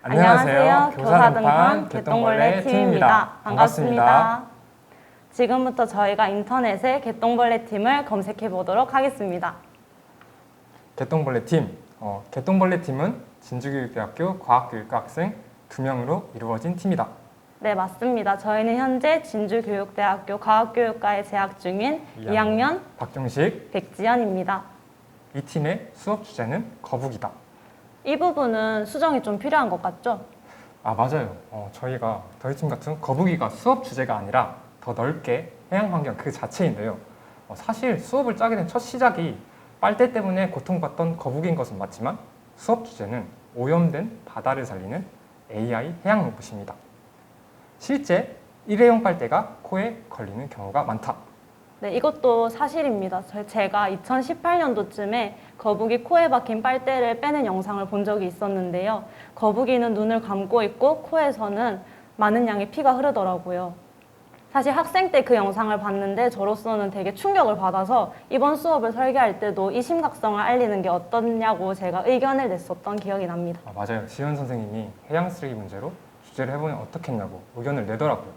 안녕하세요. 교사등판 개똥벌레 팀입니다. 반갑습니다. 지금부터 저희가 인터넷에 개똥벌레 팀을 검색해 보도록 하겠습니다. 개똥벌레 팀. 개똥벌레 팀은 진주교육대학교 과학교육과 학생 2명으로 이루어진 팀이다. 네, 맞습니다. 저희는 현재 진주교육대학교 과학교육과에 재학 중인 2학년 박종식, 백지연입니다. 이 팀의 수업 주제는 거북이다. 이 부분은 수정이 좀 필요한 것 같죠? 맞아요. 저희 팀 같은 거북이가 수업 주제가 아니라 더 넓게 해양환경 그 자체인데요. 사실 수업을 짜게 된 첫 시작이 빨대 때문에 고통받던 거북이인 것은 맞지만 수업 주제는 오염된 바다를 살리는 AI 해양 로봇입니다. 실제 일회용 빨대가 코에 걸리는 경우가 많다. 네, 이것도 사실입니다. 제가 2018년도쯤에 거북이 코에 박힌 빨대를 빼는 영상을 본 적이 있었는데요. 거북이는 눈을 감고 있고 코에서는 많은 양의 피가 흐르더라고요. 사실 학생 때 그 영상을 봤는데 저로서는 되게 충격을 받아서 이번 수업을 설계할 때도 이 심각성을 알리는 게 어떻냐고 제가 의견을 냈었던 기억이 납니다. 맞아요. 지현 선생님이 해양 쓰레기 문제로 주제를 해보면 어떻겠냐고 의견을 내더라고요.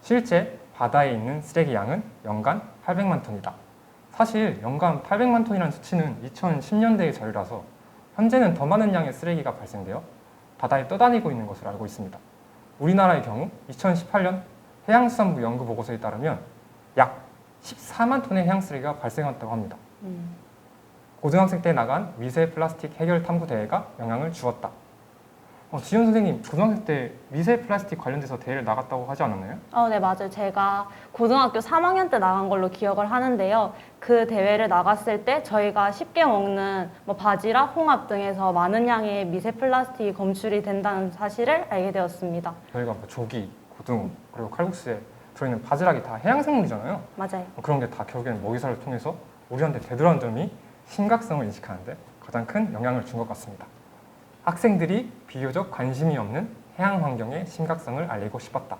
실제 바다에 있는 쓰레기 양은 연간 800만 톤이다. 사실 연간 800만 톤이라는 수치는 2010년대의 자료라서 현재는 더 많은 양의 쓰레기가 발생되어 바다에 떠다니고 있는 것으로 알고 있습니다. 우리나라의 경우 2018년 해양수산부 연구 보고서에 따르면 약 14만 톤의 해양 쓰레기가 발생했다고 합니다. 고등학생 때 나간 미세 플라스틱 해결 탐구 대회가 영향을 주었다. 지현 선생님, 고등학생 때 미세 플라스틱 관련돼서 대회를 나갔다고 하지 않았나요? 네, 맞아요. 제가 고등학교 3학년 때 나간 걸로 기억을 하는데요. 그 대회를 나갔을 때 저희가 쉽게 먹는 바지락, 홍합 등에서 많은 양의 미세 플라스틱이 검출이 된다는 사실을 알게 되었습니다. 저희가 조기, 고등어, 그리고 칼국수에 들어있는 바지락이 다 해양생물이잖아요. 맞아요. 그런 게 다 결국에는 먹이사를 통해서 우리한테 되돌아온 점이 심각성을 인식하는데 가장 큰 영향을 준 것 같습니다. 학생들이 비교적 관심이 없는 해양 환경의 심각성을 알리고 싶었다.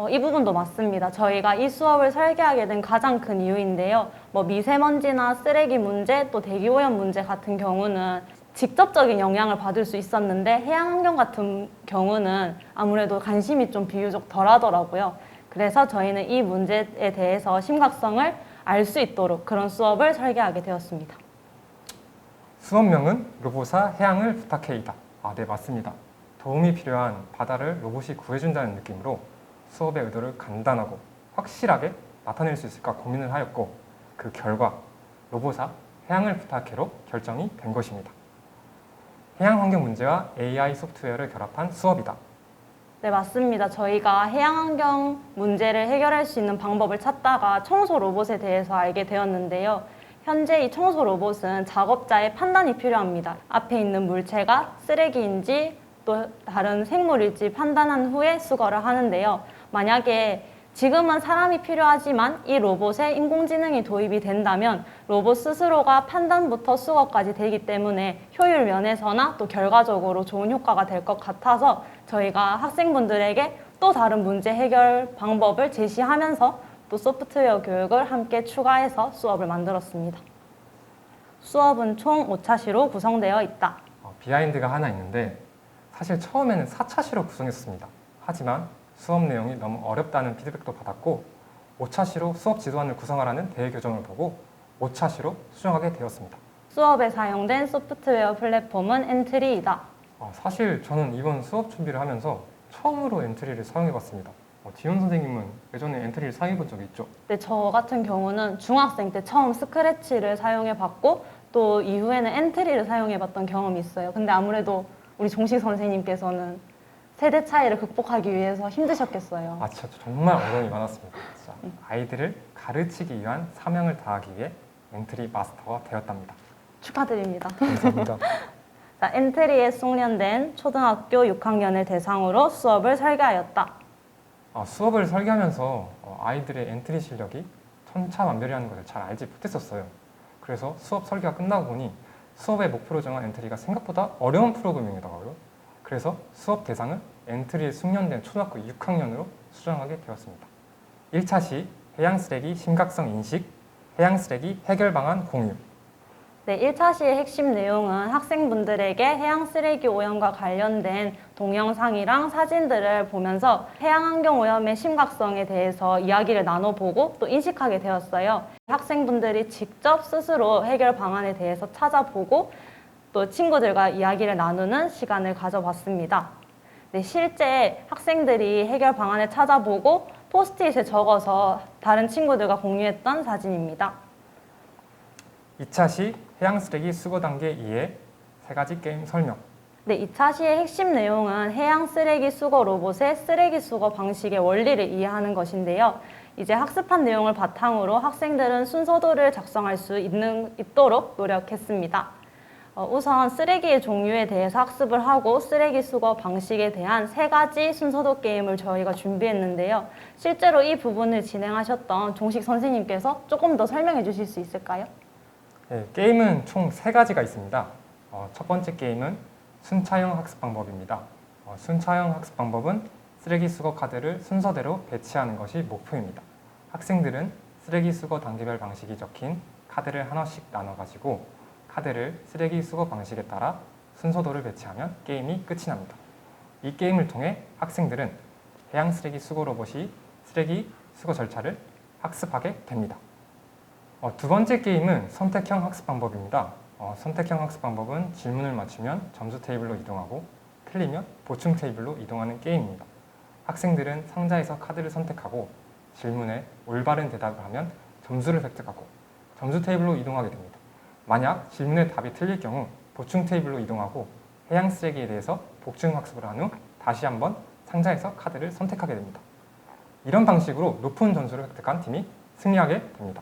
이 부분도 맞습니다. 저희가 이 수업을 설계하게 된 가장 큰 이유인데요. 미세먼지나 쓰레기 문제, 또 대기오염 문제 같은 경우는 직접적인 영향을 받을 수 있었는데 해양 환경 같은 경우는 아무래도 관심이 좀 비교적 덜하더라고요. 그래서 저희는 이 문제에 대해서 심각성을 알 수 있도록 그런 수업을 설계하게 되었습니다. 수업명은 로보사 해양을 부탁해이다. 네, 맞습니다. 도움이 필요한 바다를 로봇이 구해준다는 느낌으로 수업의 의도를 간단하고 확실하게 나타낼 수 있을까 고민을 하였고 그 결과 로보사 해양을 부탁해로 결정이 된 것입니다. 해양 환경 문제와 AI 소프트웨어를 결합한 수업이다. 네, 맞습니다. 저희가 해양 환경 문제를 해결할 수 있는 방법을 찾다가 청소 로봇에 대해서 알게 되었는데요. 현재 이 청소 로봇은 작업자의 판단이 필요합니다. 앞에 있는 물체가 쓰레기인지 또 다른 생물일지 판단한 후에 수거를 하는데요. 만약에 지금은 사람이 필요하지만 이 로봇에 인공지능이 도입이 된다면 로봇 스스로가 판단부터 수거까지 되기 때문에 효율 면에서나 또 결과적으로 좋은 효과가 될 것 같아서 저희가 학생분들에게 또 다른 문제 해결 방법을 제시하면서 또 소프트웨어 교육을 함께 추가해서 수업을 만들었습니다. 수업은 총 5차시로 구성되어 있다. 비하인드가 하나 있는데 사실 처음에는 4차시로 구성했습니다. 하지만 수업 내용이 너무 어렵다는 피드백도 받았고 5차시로 수업 지도안을 구성하라는 대회 교정을 보고 5차시로 수정하게 되었습니다. 수업에 사용된 소프트웨어 플랫폼은 엔트리이다. 사실 저는 이번 수업 준비를 하면서 처음으로 엔트리를 사용해봤습니다. 지현 선생님은 예전에 엔트리를 사용해본 적이 있죠? 네, 저 같은 경우는 중학생 때 처음 스크래치를 사용해봤고 또 이후에는 엔트리를 사용해봤던 경험이 있어요. 근데 아무래도 우리 종식 선생님께서는 세대 차이를 극복하기 위해서 힘드셨겠어요. 진짜 정말 어려움이 많았습니다. 진짜. 아이들을 가르치기 위한 사명을 다하기 위해 엔트리 마스터가 되었답니다. 축하드립니다. 감사합니다. 자, 엔트리에 숙련된 초등학교 6학년을 대상으로 수업을 설계하였다. 수업을 설계하면서 아이들의 엔트리 실력이 천차만별이라는 것을 잘 알지 못했었어요. 그래서 수업 설계가 끝나고 보니 수업의 목표로 정한 엔트리가 생각보다 어려운 프로그램이더라고요. 그래서 수업 대상은 엔트리에 숙련된 초등학교 6학년으로 수정하게 되었습니다. 1차 시 해양 쓰레기 심각성 인식, 해양 쓰레기 해결 방안 공유. 네, 1차 시의 핵심 내용은 학생분들에게 해양 쓰레기 오염과 관련된 동영상이랑 사진들을 보면서 해양환경 오염의 심각성에 대해서 이야기를 나눠보고 또 인식하게 되었어요. 학생분들이 직접 스스로 해결 방안에 대해서 찾아보고 또 친구들과 이야기를 나누는 시간을 가져봤습니다. 네, 실제 학생들이 해결 방안을 찾아보고 포스트잇에 적어서 다른 친구들과 공유했던 사진입니다. 2차 시 해양 쓰레기 수거 단계 이해, 3가지 게임 설명. 네, 2차 시의 핵심 내용은 해양 쓰레기 수거 로봇의 쓰레기 수거 방식의 원리를 이해하는 것인데요. 이제 학습한 내용을 바탕으로 학생들은 순서도를 작성할 수 있도록 노력했습니다. 우선 쓰레기의 종류에 대해서 학습을 하고 쓰레기 수거 방식에 대한 3가지 순서도 게임을 저희가 준비했는데요. 실제로 이 부분을 진행하셨던 종식 선생님께서 조금 더 설명해 주실 수 있을까요? 네, 게임은 총 3가지가 있습니다. 첫 번째 게임은 순차형 학습 방법입니다. 순차형 학습 방법은 쓰레기 수거 카드를 순서대로 배치하는 것이 목표입니다. 학생들은 쓰레기 수거 단계별 방식이 적힌 카드를 하나씩 나눠가지고 카드를 쓰레기 수거 방식에 따라 순서도를 배치하면 게임이 끝이 납니다. 이 게임을 통해 학생들은 해양 쓰레기 수거 로봇이 쓰레기 수거 절차를 학습하게 됩니다. 두 번째 게임은 선택형 학습 방법입니다. 선택형 학습 방법은 질문을 맞추면 점수 테이블로 이동하고 틀리면 보충 테이블로 이동하는 게임입니다. 학생들은 상자에서 카드를 선택하고 질문에 올바른 대답을 하면 점수를 획득하고 점수 테이블로 이동하게 됩니다. 만약 질문의 답이 틀릴 경우 보충 테이블로 이동하고 해양 쓰레기에 대해서 복층 학습을 한 후 다시 한번 상자에서 카드를 선택하게 됩니다. 이런 방식으로 높은 점수를 획득한 팀이 승리하게 됩니다.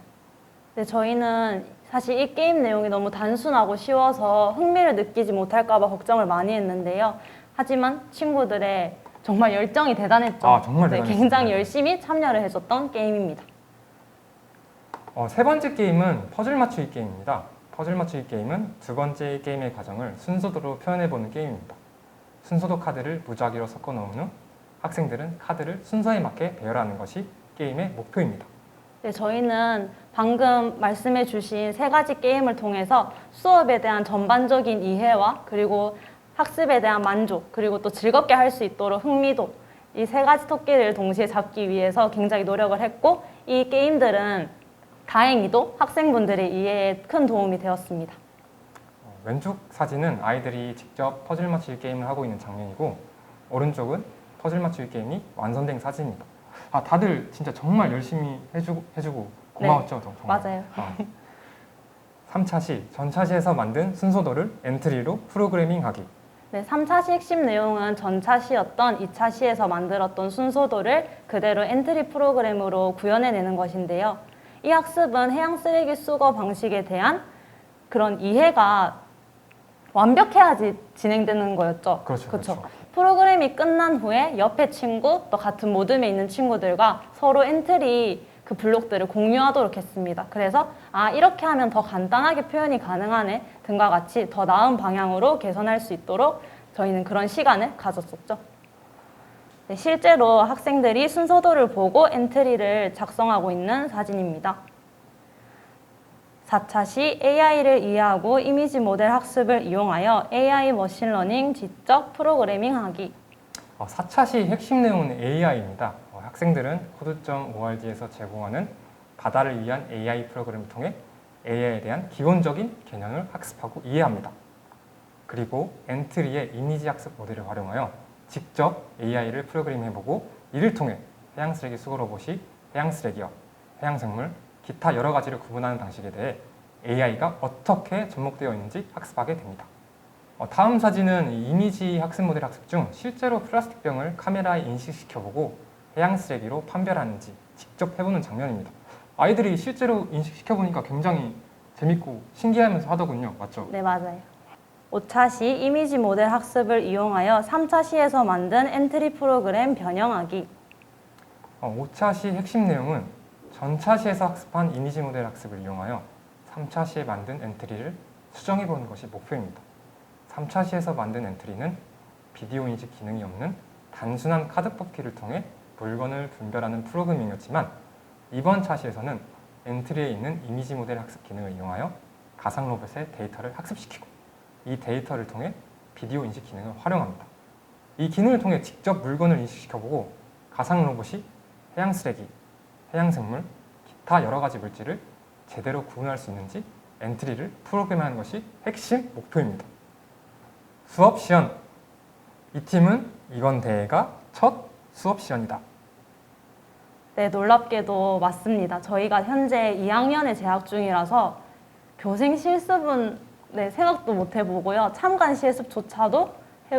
네, 저희는 사실 이 게임 내용이 너무 단순하고 쉬워서 흥미를 느끼지 못할까 봐 걱정을 많이 했는데요. 하지만 친구들의 정말 열정이 대단했죠. 정말 네, 대단했습니다. 굉장히 열심히 참여를 해줬던 게임입니다. 3번째 게임은 퍼즐 맞추기 게임입니다. 퍼즐 맞추기 게임은 2번째 게임의 과정을 순서도로 표현해보는 게임입니다. 순서도 카드를 무작위로 섞어 놓은 후 학생들은 카드를 순서에 맞게 배열하는 것이 게임의 목표입니다. 네, 저희는 방금 말씀해 주신 3가지 게임을 통해서 수업에 대한 전반적인 이해와 그리고 학습에 대한 만족, 그리고 또 즐겁게 할 수 있도록 흥미도, 이 3가지 토끼를 동시에 잡기 위해서 굉장히 노력을 했고, 이 게임들은 다행히도 학생분들의 이해에 큰 도움이 되었습니다. 왼쪽 사진은 아이들이 직접 퍼즐 맞추기 게임을 하고 있는 장면이고, 오른쪽은 퍼즐 맞추기 게임이 완성된 사진입니다. 다들 진짜 정말 열심히 해주고 고마웠죠? 네, 정말. 맞아요. 3차 시, 전차 시에서 만든 순서도를 엔트리로 프로그래밍하기. 네, 3차 시 핵심 내용은 전차 시였던 2차 시에서 만들었던 순서도를 그대로 엔트리 프로그램으로 구현해내는 것인데요. 이 학습은 해양 쓰레기 수거 방식에 대한 그런 이해가 완벽해야지 진행되는 거였죠. 그렇죠. 프로그램이 끝난 후에 옆에 친구, 또 같은 모듬에 있는 친구들과 서로 엔트리 그 블록들을 공유하도록 했습니다. 그래서 이렇게 하면 더 간단하게 표현이 가능하네 등과 같이 더 나은 방향으로 개선할 수 있도록 저희는 그런 시간을 가졌었죠. 네, 실제로 학생들이 순서도를 보고 엔트리를 작성하고 있는 사진입니다. 4차 시 AI를 이해하고 이미지 모델 학습을 이용하여 AI 머신러닝 지적 프로그래밍 하기. 4차 시 핵심 내용은 AI입니다. 학생들은 코드.org에서 제공하는 바다를 위한 AI 프로그램을 통해 AI에 대한 기본적인 개념을 학습하고 이해합니다. 그리고 엔트리의 이미지 학습 모델을 활용하여 직접 AI를 프로그램해보고 이를 통해 해양 쓰레기 수거 로봇이 해양 쓰레기와 해양 생물, 기타 여러 가지를 구분하는 방식에 대해 AI가 어떻게 접목되어 있는지 학습하게 됩니다. 다음 사진은 이미지 학습 모델 학습 중 실제로 플라스틱 병을 카메라에 인식시켜보고 해양 쓰레기로 판별하는지 직접 해보는 장면입니다. 아이들이 실제로 인식시켜보니까 굉장히 재밌고 신기하면서 하더군요. 맞죠? 네, 맞아요. 5차 시 이미지 모델 학습을 이용하여 3차 시에서 만든 엔트리 프로그램 변형하기. 5차 시 핵심 내용은 전차 시에서 학습한 이미지 모델 학습을 이용하여 3차 시에 만든 엔트리를 수정해보는 것이 목표입니다. 3차 시에서 만든 엔트리는 비디오 인식 기능이 없는 단순한 카드 뽑기를 통해 물건을 분별하는 프로그래밍이었지만 이번 차시에서는 엔트리에 있는 이미지 모델 학습 기능을 이용하여 가상 로봇의 데이터를 학습시키고 이 데이터를 통해 비디오 인식 기능을 활용합니다. 이 기능을 통해 직접 물건을 인식시켜보고 가상 로봇이 해양 쓰레기, 해양 생물, 기타 여러 가지 물질을 제대로 구분할 수 있는지 엔트리를 프로그램하는 것이 핵심 목표입니다. 수업 시연. 이 팀은 이번 대회가 첫 수업 시연이다. 네, 놀랍게도 맞습니다. 저희가 현재 2학년에 재학 중이라서 교생 실습은 생각도 못 해보고요. 참관 실습조차도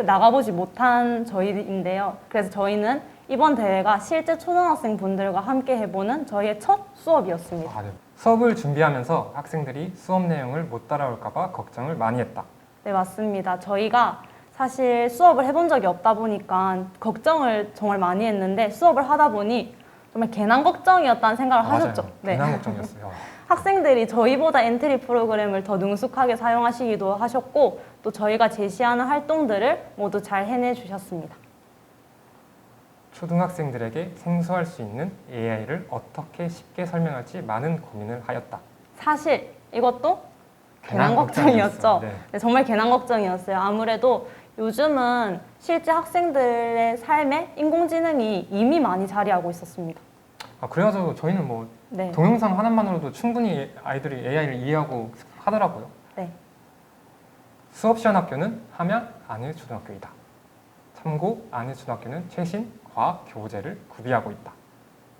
나가보지 못한 저희인데요. 그래서 저희는 이번 대회가 실제 초등학생 분들과 함께 해보는 저희의 첫 수업이었습니다. 네. 수업을 준비하면서 학생들이 수업 내용을 못 따라올까봐 걱정을 많이 했다. 네, 맞습니다. 저희가 사실 수업을 해본 적이 없다 보니까 걱정을 정말 많이 했는데 수업을 하다 보니 정말 괜한 걱정이었다는 생각을 하셨죠? 네. 괜한 걱정이었어요. 학생들이 저희보다 엔트리 프로그램을 더 능숙하게 사용하시기도 하셨고 또 저희가 제시하는 활동들을 모두 잘 해내 주셨습니다. 초등학생들에게 생소할 수 있는 AI를 어떻게 쉽게 설명할지 많은 고민을 하였다. 사실 이것도 괜한 걱정이었죠. 네. 네, 정말 괜한 걱정이었어요. 아무래도 요즘은 실제 학생들의 삶에 인공지능이 이미 많이 자리하고 있었습니다. 그래가지고 저희는 뭐 동영상 하나만으로도 충분히 아이들이 AI를 이해하고 하더라고요. 네. 수업 시연 학교는 함양 안일초등학교이다. 참고 안일초등학교는 최신 과학 교재를 구비하고 있다.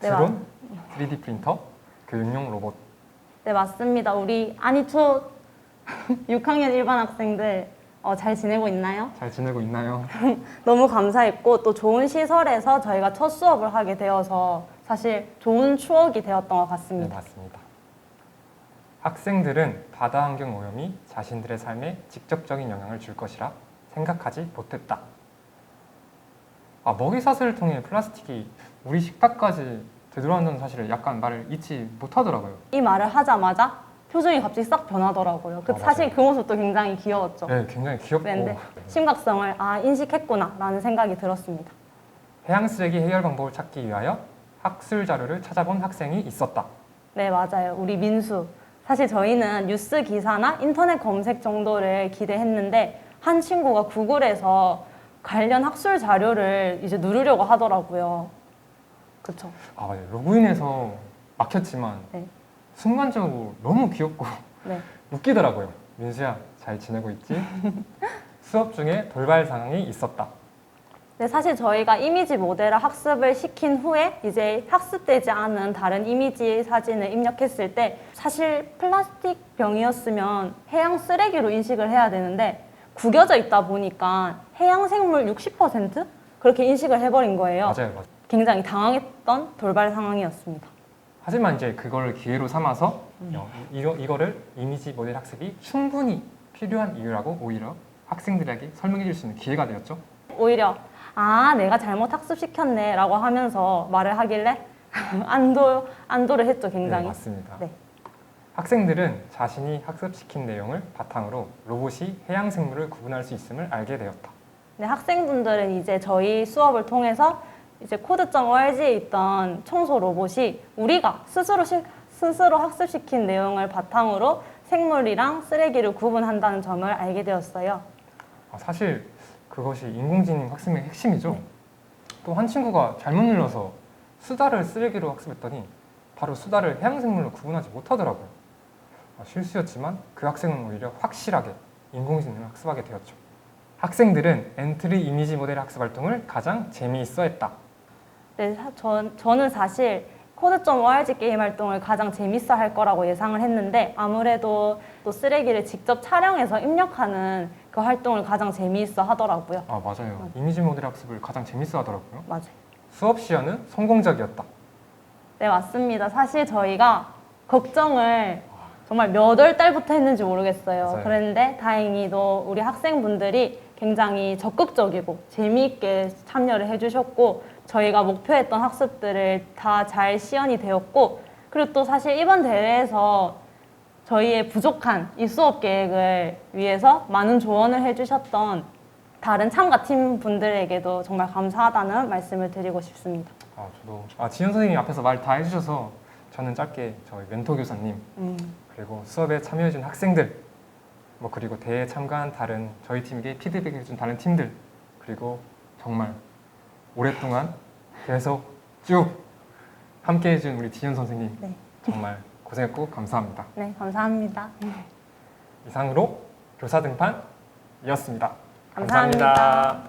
네, 드론, 3D 프린터, 교육용 로봇. 네, 맞습니다. 우리 안이초 6학년 일반 학생들 잘 지내고 있나요? 잘 지내고 있나요? 너무 감사했고 또 좋은 시설에서 저희가 첫 수업을 하게 되어서 사실 좋은 추억이 되었던 것 네, 같습니다. 맞습니다. 학생들은 바다 환경 오염이 자신들의 삶에 직접적인 영향을 줄 것이라 생각하지 못했다. 먹이사슬을 통해 플라스틱이 우리 식탁까지 되돌아온다는 사실을 약간 말을 잊지 못하더라고요. 이 말을 하자마자 표정이 갑자기 싹 변하더라고요. 사실 맞아요. 그 모습도 굉장히 귀여웠죠. 네, 굉장히 귀엽고 그런데 심각성을 인식했구나 라는 생각이 들었습니다. 해양 쓰레기 해결 방법을 찾기 위하여 학술 자료를 찾아본 학생이 있었다. 네, 맞아요. 우리 민수. 사실 저희는 뉴스 기사나 인터넷 검색 정도를 기대했는데 한 친구가 구글에서 관련 학술 자료를 이제 누르려고 하더라고요. 그렇죠. 맞아요. 로그인해서 막혔지만 네. 순간적으로 너무 귀엽고 네. 웃기더라고요. 민수야, 잘 지내고 있지? 수업 중에 돌발 상황이 있었다. 네, 사실 저희가 이미지 모델을 학습을 시킨 후에 이제 학습되지 않은 다른 이미지 사진을 입력했을 때 사실 플라스틱 병이었으면 해양 쓰레기로 인식을 해야 되는데 구겨져 있다 보니까 해양 생물 60% 그렇게 인식을 해버린 거예요. 맞아요. 굉장히 당황했던 돌발 상황이었습니다. 하지만 이제 그걸 기회로 삼아서 이거를 이미지 모델 학습이 충분히 필요한 이유라고 오히려 학생들에게 설명해 줄 수 있는 기회가 되었죠. 오히려 내가 잘못 학습시켰네 라고 하면서 말을 하길래 안도를 했죠, 굉장히. 네, 맞습니다. 네. 학생들은 자신이 학습시킨 내용을 바탕으로 로봇이 해양 생물을 구분할 수 있음을 알게 되었다. 네, 학생분들은 이제 저희 수업을 통해서 이제 코드.org에 있던 청소 로봇이 우리가 스스로 학습시킨 내용을 바탕으로 생물이랑 쓰레기를 구분한다는 점을 알게 되었어요. 사실 그것이 인공지능 학습의 핵심이죠. 네. 또 한 친구가 잘못 눌러서 수다를 쓰레기로 학습했더니 바로 수다를 해양생물로 구분하지 못하더라고요. 실수였지만 그 학생은 오히려 확실하게 인공지능을 학습하게 되었죠. 학생들은 엔트리 이미지 모델 학습 활동을 가장 재미있어 했다. 네, 저는 사실 코드.org 게임 활동을 가장 재밌어 할 거라고 예상을 했는데 아무래도 또 쓰레기를 직접 촬영해서 입력하는 그 활동을 가장 재미있어 하더라고요. 맞아요. 이미지 모델 학습을 가장 재밌어 하더라고요. 맞아요. 수업 시연은 성공적이었다. 네, 맞습니다. 사실 저희가 걱정을 정말 몇 월 달부터 했는지 모르겠어요. 맞아요. 그런데 다행히도 우리 학생분들이 굉장히 적극적이고 재미있게 참여를 해주셨고 저희가 목표했던 학습들을 다 잘 시연이 되었고 그리고 또 사실 이번 대회에서 저희의 부족한 이 수업 계획을 위해서 많은 조언을 해주셨던 다른 참가팀 분들에게도 정말 감사하다는 말씀을 드리고 싶습니다. 저도 지현 선생님이 앞에서 말 다 해주셔서 저는 짧게 저희 멘토 교사님 그리고 수업에 참여해준 학생들 그리고 대회에 참가한 다른 저희 팀에게 피드백해준 다른 팀들 그리고 정말 오랫동안 계속 쭉 함께해준 우리 지현 선생님 네. 정말 고생했고 감사합니다. 네, 감사합니다. 이상으로 교사 등판이었습니다. 감사합니다.